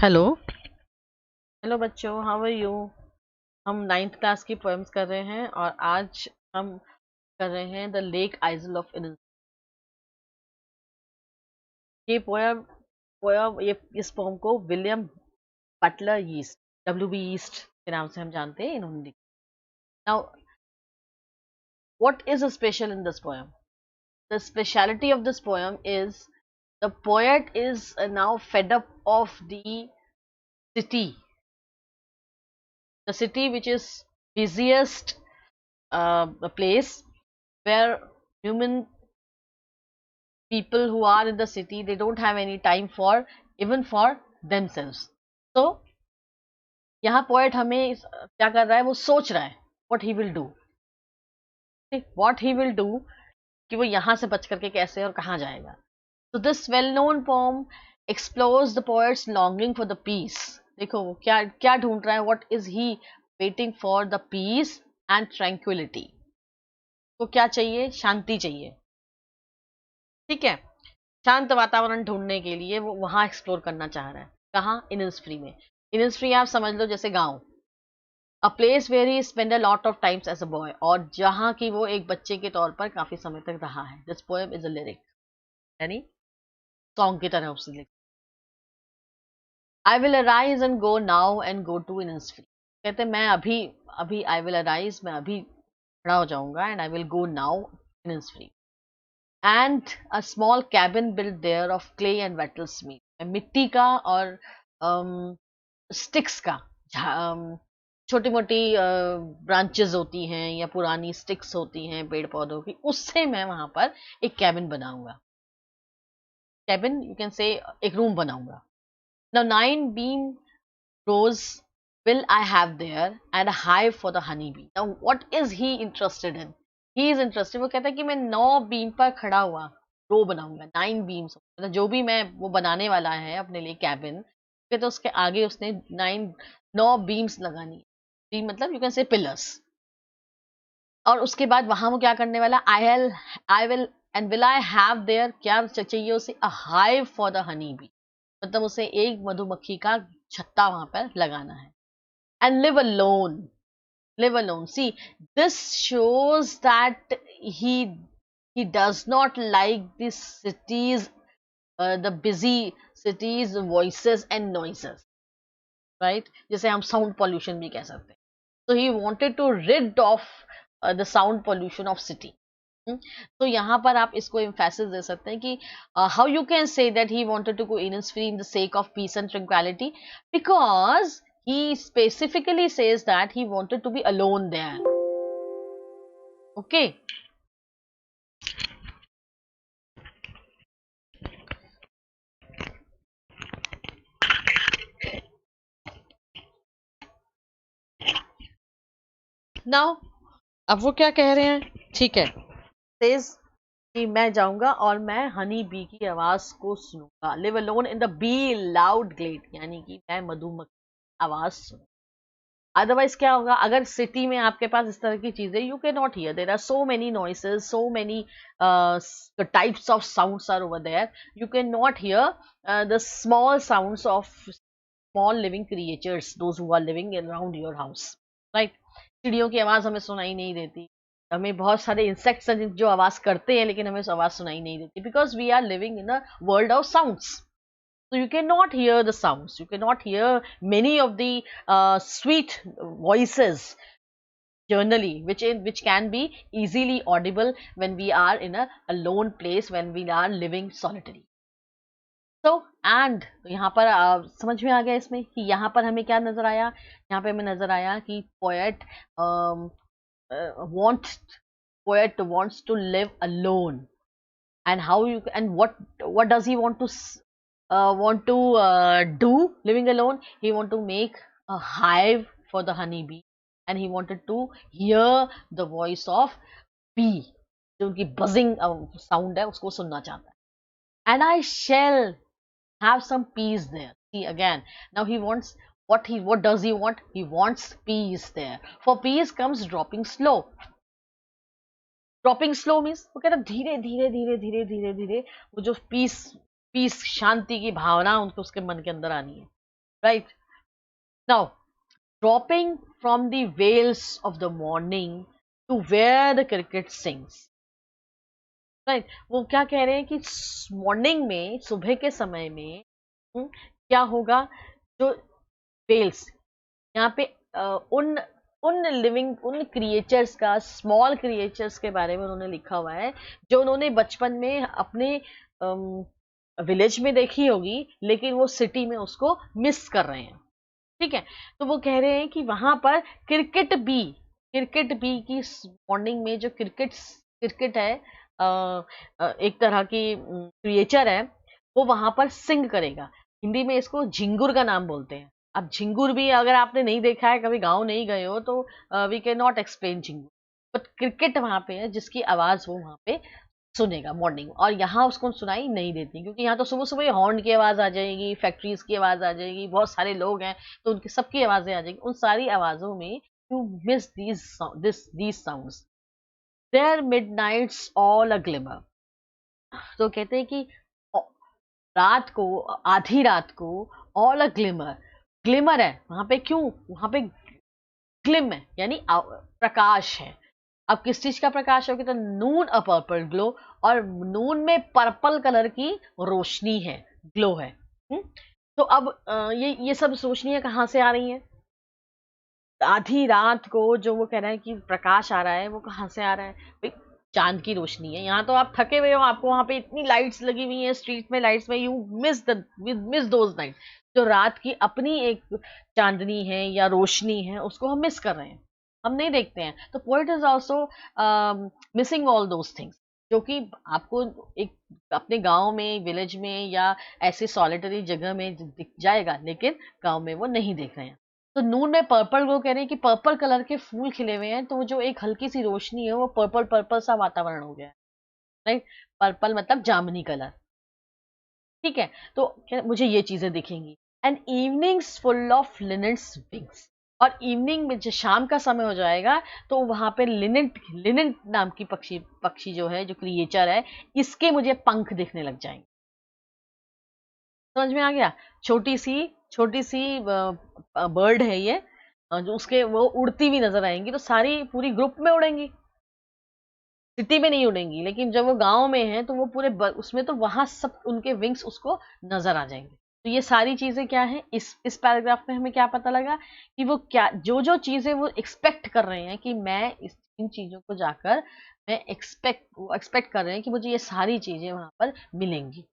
Hello. Hello बच्चों, how are you. हम ninth class की पोएम्स कर रहे हैं और आज हम कर रहे हैं द लेक आइजल ऑफ इनस। ये पोएम पोएम ये इस पोएम को William Butler east, WB east के नाम से हम जानते हैं, इन्होंने लिखी। Now what is special in this poem? The speciality of this poem is the poet is now fed up of city the city which is busiest place where human people who are in the city, they don't have any time for even for themselves. So यहाँ poet हमें क्या कर रहा है, वो सोच रहा है what he will do कि वो यहाँ से बच करके कैसे और कहाँ जाएगा. So this well known poem explores the poet's longing for the peace. देखो वो क्या क्या ढूंढ रहा है, what is he waiting for? The peace and tranquility. तो क्या चाहिए? शांति चाहिए. ठीक है, शांत वातावरण ढूंढने के लिए वो वहां एक्सप्लोर करना चाह रहा है. कहाँ? इनिसफ्री में. इनिसफ्री आप समझ लो जैसे गांव, a place where he spend a lot of times as a boy, और जहाँ की वो एक बच्चे के तौर पर काफी समय तक रहा है. This poem is a lyric, यानी सॉन्ग की तरह उसने लिखा. I will arise and go now and go to Innisfree. कहते मैं अभी अभी आई विल अराइज, मैं अभी खड़ा हो जाऊंगा, and I will go now Innisfree. And a small cabin built there of clay and wattles made. मिट्टी का और स्टिक्स का, छोटी मोटी ब्रांचेस होती हैं या पुरानी स्टिक्स होती हैं पेड़ पौधों की, उससे मैं वहां पर एक कैबिन बनाऊंगा. कैबिन यू कैन से एक रूम बनाऊंगा. Now 9 beam rows will I have there and a hive for the honey bee. Now what is he interested in? He is interested, वो कहता है कि मैं 9 बीम पर खड़ा हुआ रो बनाऊंगा. 9 बीम्स, मतलब जो भी मैं वो बनाने वाला है अपने लिए कैबिन, तो उसके आगे उसने 9 बीम्स लगानी है. बीम मतलब यू कैन से पिलर्स. और उसके बाद वहां वो क्या करने वाला? I will and will I have there, क्या चाहिए उसे? A hive for the honey bee, मतलब उसे एक मधुमक्खी का छत्ता वहां पर लगाना है. And live alone. See, this shows that he does not like the cities, the busy cities voices and noises, right? जैसे हम साउंड पॉल्यूशन भी कह सकते हैं. So he wanted to rid of the sound pollution of city. तो यहाँ पर आप इसको एम्फेसिस दे सकते हैं कि how you can say that he wanted to go Innisfree in the sake of peace and tranquillity, because he specifically says that he wanted to be alone there. Okay. Now अब वो क्या कह रहे हैं? ठीक है, says कि मैं जाऊंगा और मैं हनी बी की आवाज को सुनूंगा. Live alone in the bee loud glade, यानी कि मैं मधुमक्खी आवाज सुनूंगा. अदरवाइज क्या होगा? अगर सिटी में आपके पास इस तरह की चीजें, you can not hear, there are so many noises, so many types of sounds are over there, you can not hear the small sounds of small living creatures, those who are living around your house, right? चिड़ियों की आवाज हमें सुनाई नहीं देती. हमें बहुत सारे इंसेक्ट्स हैं जो आवाज करते हैं, लेकिन हमें आवाज सुनाई नहीं देती, because we are living in a world of sounds. So you cannot hear the sounds, you cannot hear many of the sweet voices generally, which can be easily audible when we are in a alone place, when we are living solitary. So and यहाँ पर समझ में आ गया इसमें कि यहाँ पर हमें क्या नजर आया? यहाँ पे हमें नजर आया कि wants poet wants to live alone. And how you, and what does he want to do living alone? He want to make a hive for the honeybee, and he wanted to hear the voice of bee, जो उनकी buzzing sound है उसको सुनना चाहता है. And I shall have some peace there. See again, now he wants, what does he want? He wants peace there. For peace comes dropping slow. Dropping slow means वो कहता धीरे धीरे धीरे धीरे धीरे धीरे वो जो पीस पीस शांति की भावना उनको उसके मन के अंदर आनी है. right? Now, dropping from the vales of the morning to where the cricket sings. Right, वो क्या कह रहे हैं कि मॉर्निंग में, सुबह के समय में क्या होगा, जो वेल्स यहाँ पे उन उन लिविंग, उन क्रिएचर्स का, स्मॉल क्रिएचर्स के बारे में उन्होंने लिखा हुआ है, जो उन्होंने बचपन में अपने विलेज में देखी होगी, लेकिन वो सिटी में उसको मिस कर रहे हैं। ठीक है, तो वो कह रहे हैं कि वहां पर क्रिकेट बी की मॉर्निंग में जो क्रिकेट है, एक तरह की क्रिएचर है, वो वहां पर सिंग करेगा। हिंदी में इसको झिंगुर का नाम बोलते हैं। अब झिंगुर भी अगर आपने नहीं देखा है, कभी गांव नहीं गए हो, तो वी कैन नॉट एक्सप्लेन झिंगुर, बट क्रिकेट वहां पे है जिसकी आवाज वो वहां पे सुनेगा मॉर्निंग। और यहाँ उसको सुनाई नहीं देती, क्योंकि यहाँ तो सुबह सुबह हॉर्न की आवाज आ जाएगी, फैक्ट्रीज की आवाज आ जाएगी, बहुत सारे लोग हैं तो उनकी सबकी आवाजें आ जाएगी। उन सारी आवाजों में you miss these sounds. There midnight's all a glimmer. तो कहते हैं कि रात को, आधी रात को, ऑल अ ग्लिमर, ग्लिमर है वहां पे। क्यों? वहां पे ग्लिम है, यानी प्रकाश है। अब किस चीज का प्रकाश होगा? तो नून अ पर्पल ग्लो, और नून में पर्पल कलर की रोशनी है, ग्लो है। तो अब ये सब रोशनियां कहाँ से आ रही हैं? आधी रात को जो वो कह रहे हैं कि प्रकाश आ रहा है, वो कहाँ से आ रहा है? भाई, चांद की रोशनी है। यहाँ तो आप थके हुए हो, आपको वहां पे इतनी लाइट्स लगी हुई हैं, स्ट्रीट में लाइट्स में, यू मिस दोज नाइट। जो रात की अपनी एक चांदनी है या रोशनी है, उसको हम मिस कर रहे हैं, हम नहीं देखते हैं। तो poet is also missing all those things, जो कि आपको एक अपने गांव में, विलेज में, या ऐसे सॉलिटरी जगह में दिख जाएगा, लेकिन गांव में वो नहीं देख रहे हैं। तो नून में पर्पल, वो कह रहे हैं कि पर्पल कलर के फूल खिले हुए हैं, तो वो जो एक हल्की सी रोशनी है, वो पर्पल पर्पल सा वातावरण हो गया है। राइट, पर्पल मतलब जामुनी कलर। ठीक है, तो मुझे ये चीजें दिखेंगी। And evenings full of linnet's wings. और इवनिंग में जो शाम का समय हो जाएगा, तो वहां पे लिनेट नाम की पक्षी जो है, जो क्रिएचर है, इसके मुझे पंख दिखने लग जाएंगे। समझ में आ गया? छोटी सी बर्ड है ये, जो उसके वो उड़ती हुई नजर आएंगी, तो सारी पूरी ग्रुप में उड़ेंगी, सिटी में नहीं उड़ेंगी। लेकिन जब वो गांव में है, तो वो पूरे उसमें, तो वहां सब उनके विंग्स उसको नजर आ जाएंगे। तो ये सारी चीजें क्या है, इस पैराग्राफ में हमें क्या पता लगा कि वो क्या, जो चीजें वो एक्सपेक्ट कर रहे हैं कि मैं इन चीजों को जाकर, मैं एक्सपेक्ट कर रहे हैं कि मुझे ये सारी चीजें वहां पर मिलेंगी।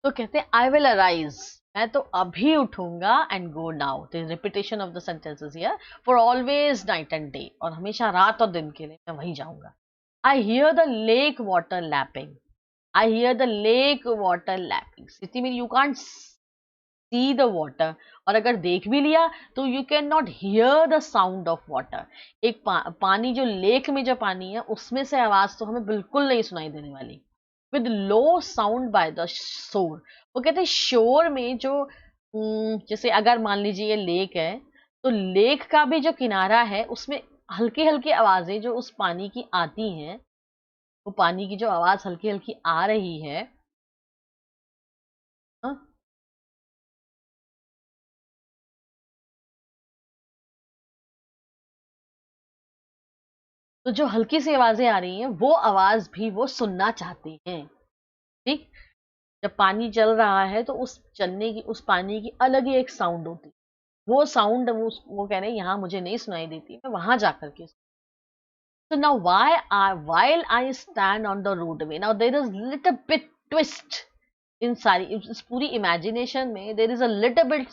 तो कहते हैं आई विल अराइज, मैं तो अभी उठूंगा, and go now, the repetition of the sentences here, for always night and day, और हमेशा रात और दिन के लिए मैं वहीं जाऊंगा। I hear the lake water lapping, I hear the lake water lapping. City में you can't see the water, और अगर देख भी लिया तो you can not hear the sound of water. एक पानी, जो लेक में जो पानी है, उसमें से आवाज तो हमें बिल्कुल नहीं सुनाई देने वाली। With low sound by the shore, वो कहते हैं शोर में जो जैसे अगर मान लीजिए ये लेक है, तो लेक का भी जो किनारा है, उसमें हल्की हल्की आवाजें जो उस पानी की आती हैं, वो पानी की जो आवाज हल्की हल्की आ रही है, हाँ, तो जो हल्की सी आवाजें आ रही हैं, वो आवाज भी वो सुनना चाहते हैं। ठीक, जब पानी चल रहा है, तो उस चलने की, उस पानी की अलग ही एक साउंड होती है। वो साउंड वो कह रहे हैं यहाँ मुझे नहीं सुनाई देती, मैं वहां जाकर के। So now while I stand on the roadway, now there is little bit twist इन सारी, इस पूरी इमेजिनेशन में there is a little bit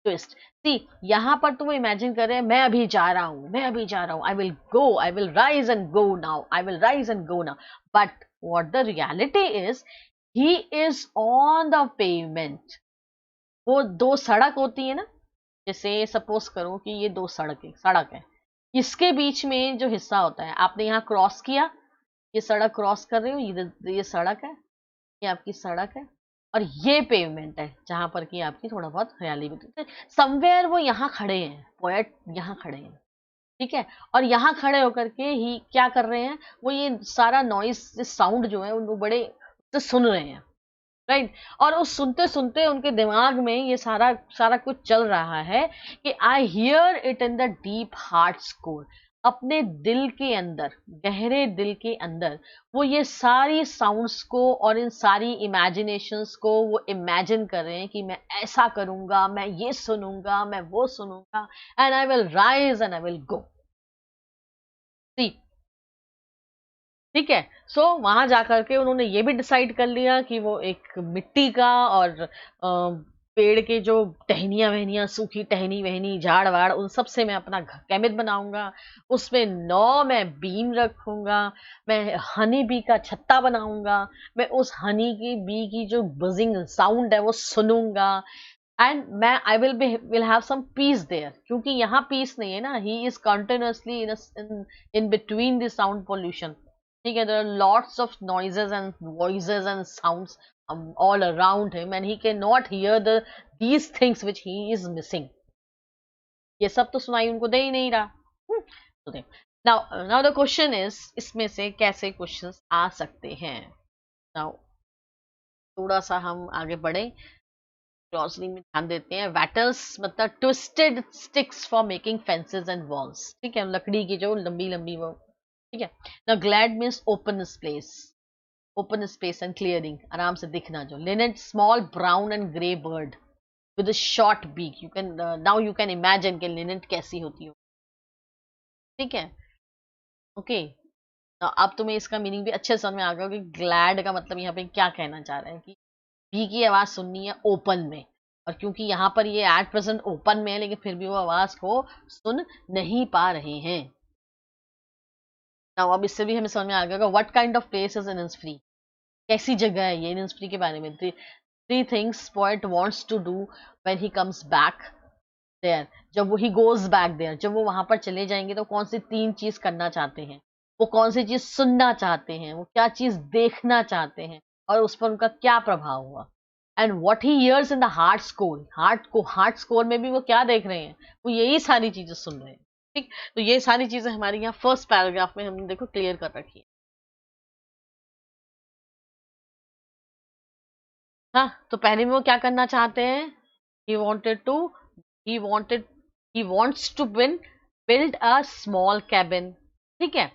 twist. See, यहाँ पर तो वो इमेजिन कर रहे हैं, मैं अभी जा रहा हूँ, मैं अभी जा रहा हूँ, आई will go, I will rise and go now, I will rise and go now. But what the reality is, he is on the pavement. वो दो सड़क होती है ना, जैसे सपोज करो कि ये दो सड़क है, इसके बीच में जो हिस्सा होता है, आपने यहाँ क्रॉस किया, ये सड़क क्रॉस कर रहे हो, ये सड़क है, ये आपकी सड़क है, और ये पेवमेंट है जहां पर कि आपकी थोड़ा बहुत हरियाली भी। समवेयर वो यहाँ खड़े हैं, पोएट यहाँ खड़े हैं। ठीक है, और यहाँ खड़े होकर के ही क्या कर रहे हैं, वो ये सारा नॉइस साउंड जो है, वो बड़े से सुन रहे हैं। राइट। और उस सुनते सुनते उनके दिमाग में ये सारा सारा कुछ चल रहा है कि I hear it in the deep heart core, अपने दिल के अंदर, गहरे दिल के अंदर वो ये सारी साउंड्स को और इन सारी इमेजिनेशंस को वो इमेजिन कर रहे हैं कि मैं ऐसा करूंगा, मैं ये सुनूंगा, मैं वो सुनूंगा, and I will rise and I will go. See, ठीक है। सो वहां जाकर के उन्होंने ये भी डिसाइड कर लिया कि वो एक मिट्टी का और पेड़ के जो टहनियां वहनियां, सूखी टहनी वहनी, झाड़ वाड़, उन सब से मैं अपना कैबिन बनाऊंगा। उसमें 9 मैं बीन रखूंगा, मैं हनी बी का छत्ता बनाऊंगा, मैं उस हनी की बी की जो बजिंग साउंड है वो सुनूंगा, एंड मैं I will have some peace there, क्योंकि यहाँ पीस नहीं है ना, he is continuously in between the sound pollution. ठीक है, there are lots of noises and voices and sounds all around him, and he cannot hear these things which he is missing. ये सब तो सुनाई उनको दे ही नहीं रहा। तो देख, now the question is, इसमें से कैसे क्वेश्चंस आ सकते हैं। now थोड़ा सा हम आगे बढ़े, ग्लॉसरी में ध्यान देते हैं। वैटल्स मतलब twisted sticks for making fences and walls, ठीक है, लकड़ी की जो लंबी लंबी वो, ठीक है। now glad means open space, open space and clearing, आराम से दिखना जो। linnet, small brown and grey bird with a short beak, you can now you can imagine कि linnet कैसी होती हो, ठीक है, ओके। अब तुम्हें इसका मीनिंग भी अच्छे समझ में आ गया कि ग्लैड का मतलब यहाँ पे क्या कहना चाह रहे हैं कि बी की आवाज सुननी है ओपन में, और क्योंकि यहाँ पर ये एट प्रेजेंट ओपन में है लेकिन फिर भी वो आवाज को सुन नहीं पा रहे हैं। नाउ अब इससे भी हमें समझ में आ गया what kind of place is Innisfree, कैसी जगह है ये इनिस्फ्री के बारे में। Three things poet wants to do when he comes back there, जब वो ही गोज बैक देयर, जब वो वहां पर चले जाएंगे तो कौन सी 3 चीज करना चाहते हैं, वो कौन सी चीज सुनना चाहते हैं, वो क्या चीज देखना चाहते हैं, और उस पर उनका क्या प्रभाव हुआ। And what he hears in the heart score, heart score में भी वो क्या देख रहे हैं, वो यही सारी चीजें सुन रहे हैं, ठीक। तो ये सारी चीजें हमारी यहाँ फर्स्ट पैराग्राफ में हमने देखो क्लियर कर रखी है। हाँ, तो पहले में वो क्या करना चाहते हैं, he wanted to he wanted he wants to build a small cabin, ठीक है,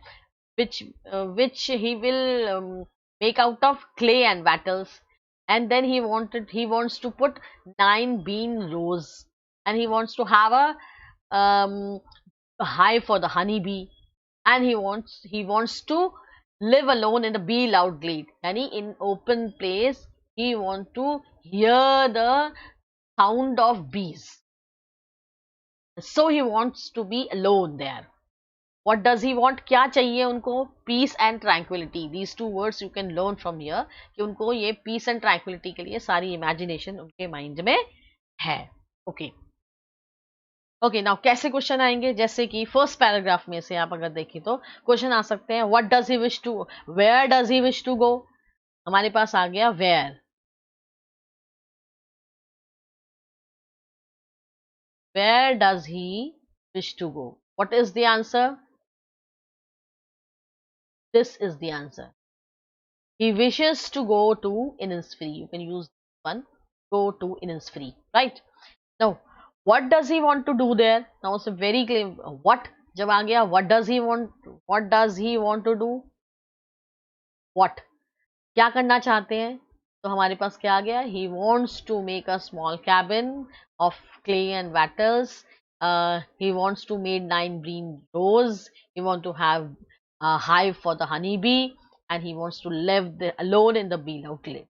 which he will make out of clay and wattles, and then he wants to put 9 bean rows, and he wants to have a hive for the honeybee, and he wants to live alone in the bee loud glade, yani in open place, he want to hear the sound of bees, so he wants to be alone there. What does he want, क्या चाहिए उनको, peace and tranquility, these two words you can learn from here, कि उनको ये peace and tranquility के लिए सारी imagination उनके mind में है। ओके ओके, नाउ कैसे क्वेश्चन आएंगे, जैसे कि फर्स्ट पैराग्राफ में से आप अगर देखें तो क्वेश्चन आ सकते हैं, what does he wish to, where does he wish to go, हमारे पास आ गया where, where does he wish to go, what is the answer, this is the answer, he wishes to go to Innisfree, you can use this one, go to Innisfree, right। now what does he want to do there, now it's a very clear what, जब आ गया what does he want to do, what क्या करना चाहते हैं, तो हमारे पास क्या आ गया, he wants to make a small cabin of clay and wattles, he wants to make 9 green rows, he want to have a hive for the honeybee, and he wants to live alone in the bee glade.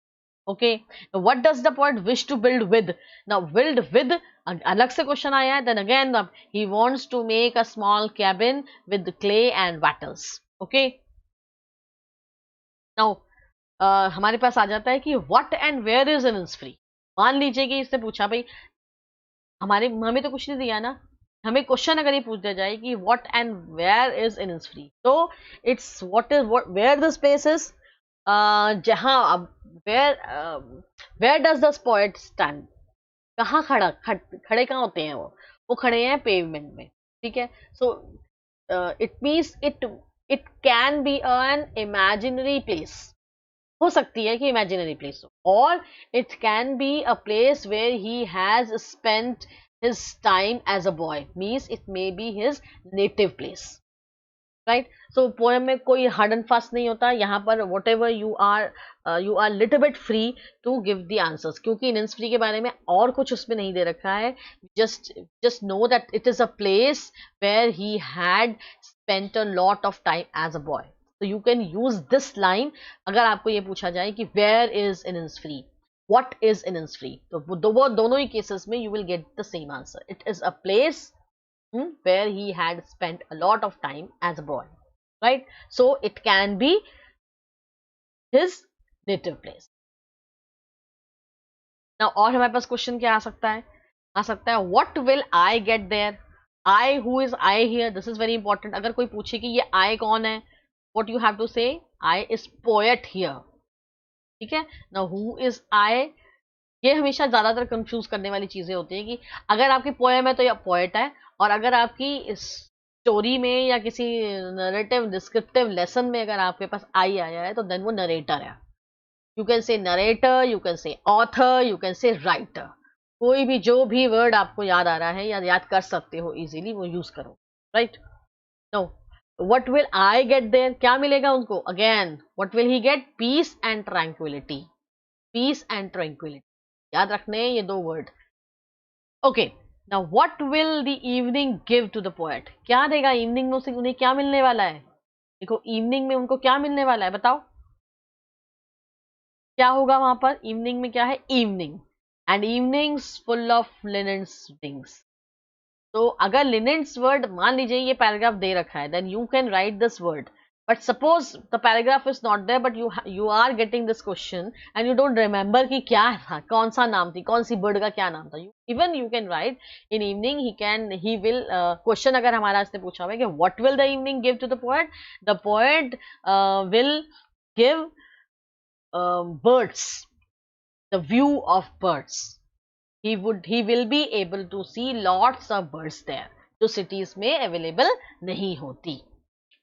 Okay, now what does the poet wish to build with, now build with अलग से question आया है, then again he wants to make a small cabin with clay and wattles. Okay, now हमारे पास आ जाता है कि what and where is Innisfree, मान लीजिए कि इससे पूछा भाई, हमें तो कुछ नहीं दिया ना, हमें क्वेश्चन अगर ये पूछ दिया जाए कि what and where is Innisfree, तो it's what is where the space is, जहां अब where does the poet stand, कहाँ खड़े कहाँ होते हैं वो खड़े हैं पेवमेंट में, ठीक है। So it means it can be an imaginary place, हो सकती है कि इमेजिनरी प्लेस हो, और it can be a place where he has spent his time as a boy, means it may be his native place, right. So poem में कोई hard and fast नहीं होता यहाँ पर. Whatever you are little bit free to give the answers, क्योंकि Innisfree के बारे में और कुछ उसमें नहीं दे रखा है. Just just know that it is a place where he had spent a lot of time as a boy. तो you can use this line अगर आपको ये पूछा जाए कि where is Innisfree, what is Innisfree, तो वो दोनों ही केसेस में you will get the same answer. It is a place where he had spent a lot of time as a boy, right? So it can be his native place. Now और हमारे पास question क्या आ सकता है what will I get there. I, who is I here? This is very important. अगर कोई पूछे कि ये I कौन है, what you have to say, I is poet here. ठीक है. Now who is I? ये हमेशा ज्यादातर कंफ्यूज करने वाली चीजें होती है कि अगर आपकी पोएम है तो ये पोएट है, और अगर आपकी स्टोरी में या किसी नरेटिव डिस्क्रिप्टिव लेसन में अगर आपके पास आई आया है तो देन वो नरेटर है. यू कैन से नरेटर, यू कैन से ऑथर, यू कैन से राइटर. कोई भी जो भी वर्ड आपको याद आ रहा है या याद कर सकते हो इजीली वो यूज करो, right. No, what will I get there, क्या मिलेगा उनको? Again what will he get? Peace and tranquillity. Peace and tranquillity याद रखने हैं ये दो word. Okay. Now what will the evening give to the poet, क्या देगा इवनिंग में? उन्हें क्या मिलने वाला है? देखो इवनिंग में उनको क्या मिलने वाला है, बताओ क्या होगा वहां पर. इवनिंग में क्या है? Evening. And evenings full of linnet's things. तो अगर लिनेंस वर्ड मान लीजिए ये पैराग्राफ दे रखा है, then you can write this word. But suppose the paragraph is not there, but you are getting this question and you don't remember कि क्या था, कौन सा नाम थी, कौन सी बर्ड का क्या नाम था. Even you can write in evening he will. Question अगर हमारा इसने पूछा हुआ है कि what will the evening give to the poet will give birds, the view of birds. He will be able to see lots of birds there, जो cities में available नहीं होती,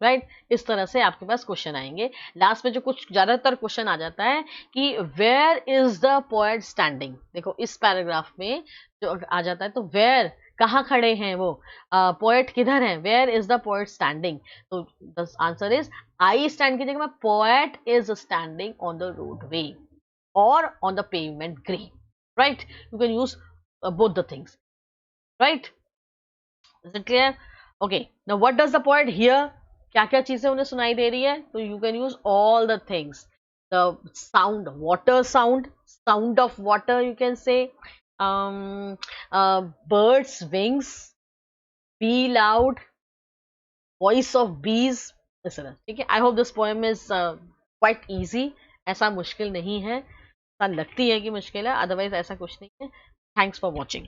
राइट. इस तरह से आपके पास क्वेश्चन आएंगे. लास्ट में जो कुछ ज्यादातर क्वेश्चन आ जाता है कि where is the poet standing. देखो इस पैराग्राफ में जो आ जाता है तो वेयर, कहाँ खड़े हैं वो, पोएट किधर है, where is the poet standing. तो the answer is I stand की जगह में poet is standing on the roadway or on the pavement grey, right? You can use both the things, right? Is it clear? Okay, now what does the poet hear? क्या क्या चीजें उन्हें सुनाई दे रही है? तो you can use all the things. The sound, water sound, sound of water, you can say, birds wings, bee loud, voice of bees, इस तरह. ठीक है. I hope this poem is quite easy. ऐसा मुश्किल नहीं है. लगती है कि मुश्किल है, अदरवाइज ऐसा कुछ नहीं है. Thanks for watching.